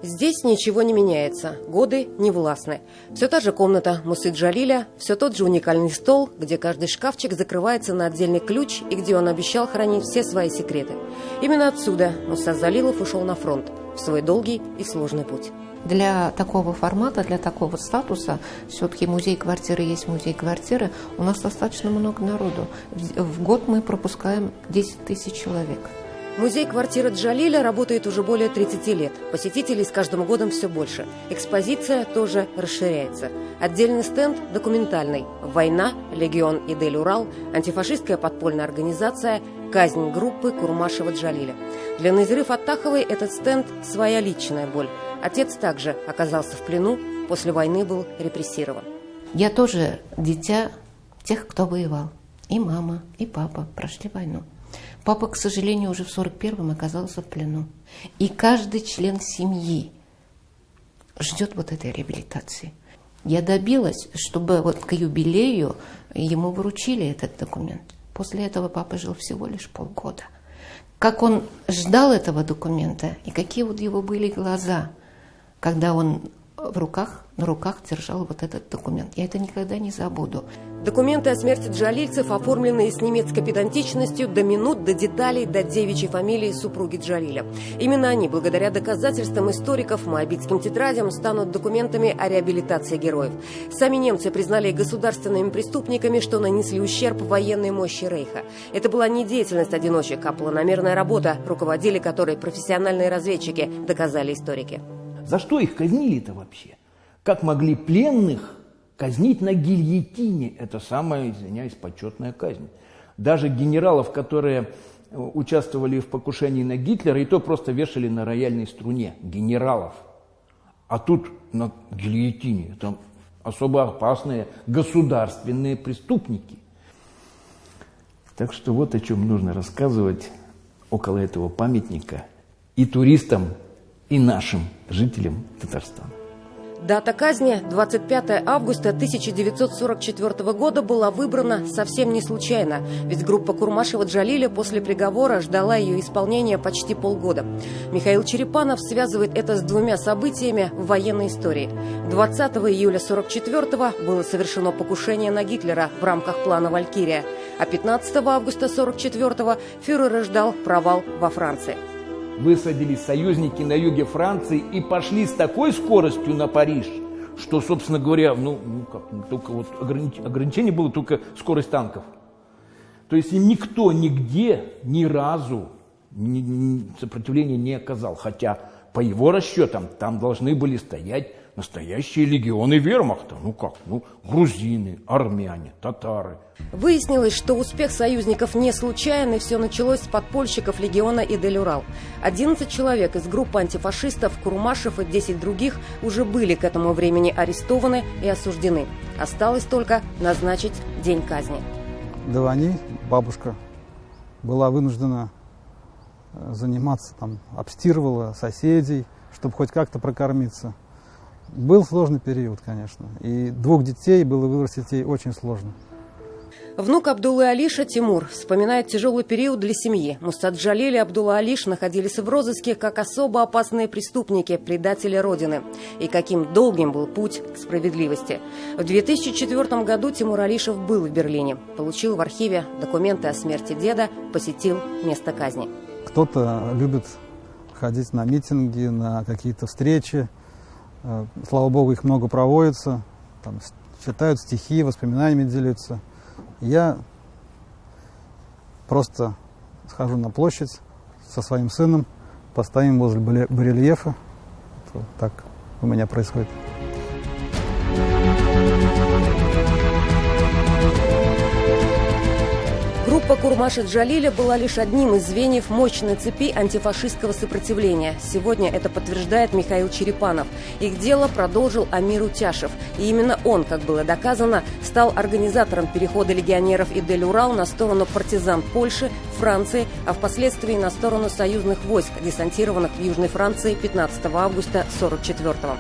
Здесь ничего не меняется, годы не властны. Все та же комната Мусы Джалиля, все тот же уникальный стол, где каждый шкафчик закрывается на отдельный ключ и где он обещал хранить все свои секреты. Именно отсюда Муса Джалилов ушел на фронт в свой долгий и сложный путь. Для такого формата, для такого статуса, все-таки музей-квартиры есть музей-квартиры, у нас достаточно много народу. В год мы пропускаем 10 тысяч человек. Музей-квартира Джалиля работает уже более 30 лет. Посетителей с каждым годом все больше. Экспозиция тоже расширяется. Отдельный стенд документальный. Война, легион Идель-Урал, антифашистская подпольная организация, казнь группы Курмашева-Джалиля. Для Назиры Фаттаховой этот стенд – своя личная боль. Отец также оказался в плену, после войны был репрессирован. Я тоже дитя тех, кто воевал. И мама, и папа прошли войну. Папа, к сожалению, уже в 41-м оказался в плену. И каждый член семьи ждет вот этой реабилитации. Я добилась, чтобы вот к юбилею ему вручили этот документ. После этого папа жил всего лишь полгода. Как он ждал этого документа, и какие вот его были глаза, когда он на руках держал вот этот документ. Я это никогда не забуду. Документы о смерти джалильцев, оформленные с немецкой педантичностью до минут, до деталей, до девичьей фамилии супруги Джалиля. Именно они, благодаря доказательствам историков, моабитским тетрадям, станут документами о реабилитации героев. Сами немцы признали их государственными преступниками, что нанесли ущерб военной мощи Рейха. Это была не деятельность одиночек, а планомерная работа, руководили которой профессиональные разведчики, доказали историки. За что их казнили-то вообще? Как могли пленных казнить на гильотине? Это самая, извиняюсь, почетная казнь. Даже генералов, которые участвовали в покушении на Гитлера, и то просто вешали на рояльной струне. Генералов. А тут на гильотине. Это особо опасные государственные преступники. Так что вот о чем нужно рассказывать около этого памятника и туристам, и нашим жителям Татарстана. Дата казни 25 августа 1944 года была выбрана совсем не случайно, ведь группа Курмашева-Джалиля после приговора ждала ее исполнения почти полгода. Михаил Черепанов связывает это с двумя событиями в военной истории. 20 июля 1944 было совершено покушение на Гитлера в рамках плана «Валькирия», а 15 августа 1944 фюрера ждал провал во Франции. Высадились союзники на юге Франции и пошли с такой скоростью на Париж, что, собственно говоря, только вот ограничение было только скорость танков. То есть им никто нигде ни разу сопротивления не оказал. Хотя по его расчетам там должны были стоять настоящие легионы вермахта. Грузины, армяне, татары. Выяснилось, что успех союзников не случайный, все началось с подпольщиков легиона Идель-Урал. 11 человек из группы антифашистов, Курмашев и 10 других уже были к этому времени арестованы и осуждены. Осталось только назначить день казни. До войны бабушка была вынуждена заниматься, обстирывала соседей, чтобы хоть как-то прокормиться. Был сложный период, конечно, и 2 детей было вырастить ей очень сложно. Внук Абдуллы Алиша Тимур вспоминает тяжелый период для семьи. Муса Джалиль и Абдулла Алиш находились в розыске как особо опасные преступники, предатели Родины. И каким долгим был путь к справедливости. В 2004 году Тимур Алишев был в Берлине, получил в архиве документы о смерти деда, посетил место казни. Кто-то любит ходить на митинги, на какие-то встречи. Слава Богу, их много проводится. Читают стихи, воспоминаниями делятся. Я просто схожу на площадь со своим сыном, постоим возле барельефа. Вот так у меня происходит. Группа Курмаша-Джалиля была лишь одним из звеньев мощной цепи антифашистского сопротивления. Сегодня это подтверждает Михаил Черепанов. Их дело продолжил Амир Утяшев. И именно он, как было доказано, стал организатором перехода легионеров Идель-Урал на сторону партизан Польши, Франции, а впоследствии на сторону союзных войск, десантированных в Южной Франции 15 августа 1944-го.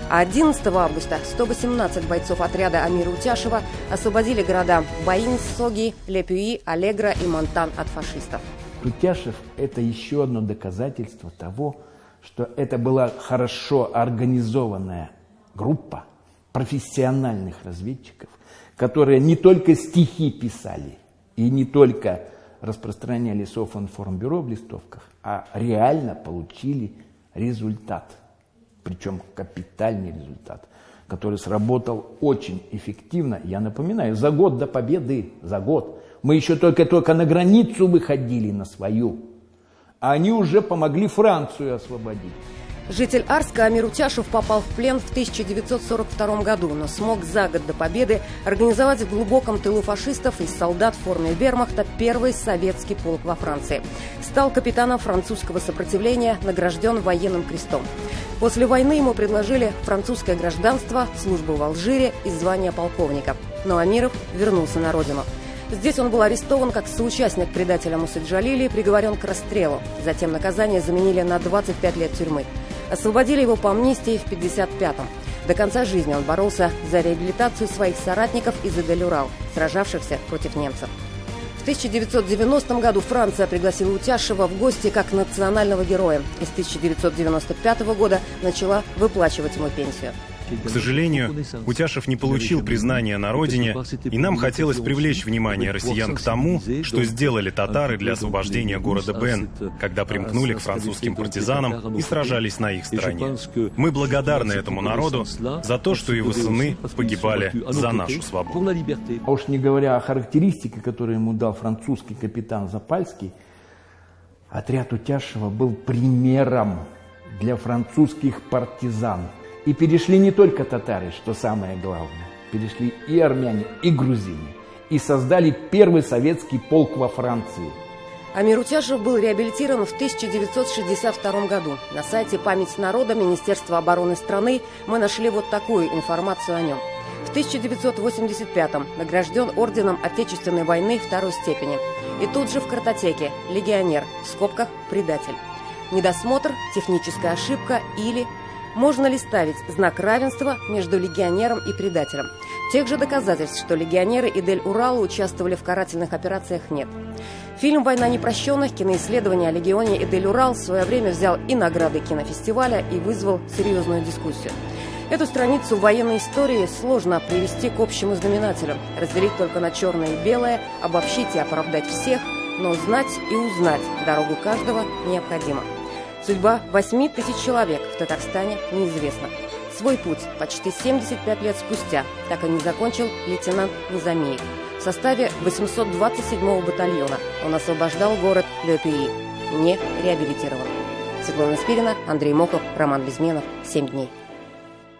А 11 августа 118 бойцов отряда Амира Утяшева освободили города Баин, Соги, Ле-Пюи, Алегро и Монтан от фашистов. Утяшев – это еще одно доказательство того, что это была хорошо организованная группа профессиональных разведчиков, которые не только стихи писали и не только распространяли Софинформбюро в листовках, а реально получили результат, причем капитальный результат, который сработал очень эффективно. Я напоминаю, за год до победы, за год, мы еще только на границу выходили на свою, а они уже помогли Францию освободить. Житель Арска Амир Утяшев попал в плен в 1942 году, но смог за год до победы организовать в глубоком тылу фашистов из солдат в форме вермахта первый советский полк во Франции. Стал капитаном французского сопротивления, награжден военным крестом. После войны ему предложили французское гражданство, службу в Алжире и звание полковника. Но Амиров вернулся на родину. Здесь он был арестован как соучастник предателя Мусы Джалили и приговорен к расстрелу. Затем наказание заменили на 25 лет тюрьмы. Освободили его по амнистии в 1955-м. До конца жизни он боролся за реабилитацию своих соратников из Эдель-Урал, сражавшихся против немцев. В 1990 году Франция пригласила Утяшева в гости как национального героя и с 1995 года начала выплачивать ему пенсию. К сожалению, Утяшев не получил признания на родине, и нам хотелось привлечь внимание россиян к тому, что сделали татары для освобождения города Бен, когда примкнули к французским партизанам и сражались на их стороне. Мы благодарны этому народу за то, что его сыны погибали за нашу свободу. А уж не говоря о характеристике, которую ему дал французский капитан Запальский, отряд Утяшева был примером для французских партизан. И перешли не только татары, что самое главное, перешли и армяне, и грузины, и создали первый советский полк во Франции. Амир Утяшев был реабилитирован в 1962 году. На сайте «Память народа» Министерства обороны страны мы нашли вот такую информацию о нем. В 1985-м награжден орденом Отечественной войны второй степени. И тут же в картотеке «Легионер», в скобках «Предатель». Недосмотр, техническая ошибка или... Можно ли ставить знак равенства между легионером и предателем? Тех же доказательств, что легионеры Эдель-Урала участвовали в карательных операциях, нет. Фильм «Война непрощенных», киноисследование о легионе Эдель-Урал в свое время взял и награды кинофестиваля и вызвал серьезную дискуссию. Эту страницу военной истории сложно привести к общему знаменателю, разделить только на черное и белое, обобщить и оправдать всех, но знать и узнать дорогу каждого необходимо. Судьба 8 тысяч человек в Татарстане неизвестна. Свой путь почти 75 лет спустя так и не закончил лейтенант Низамиев. В составе 827-го батальона он освобождал город Ле-Пюи, не реабилитирован. Светлана Спирина, Андрей Моков, Роман Безменов. 7 дней.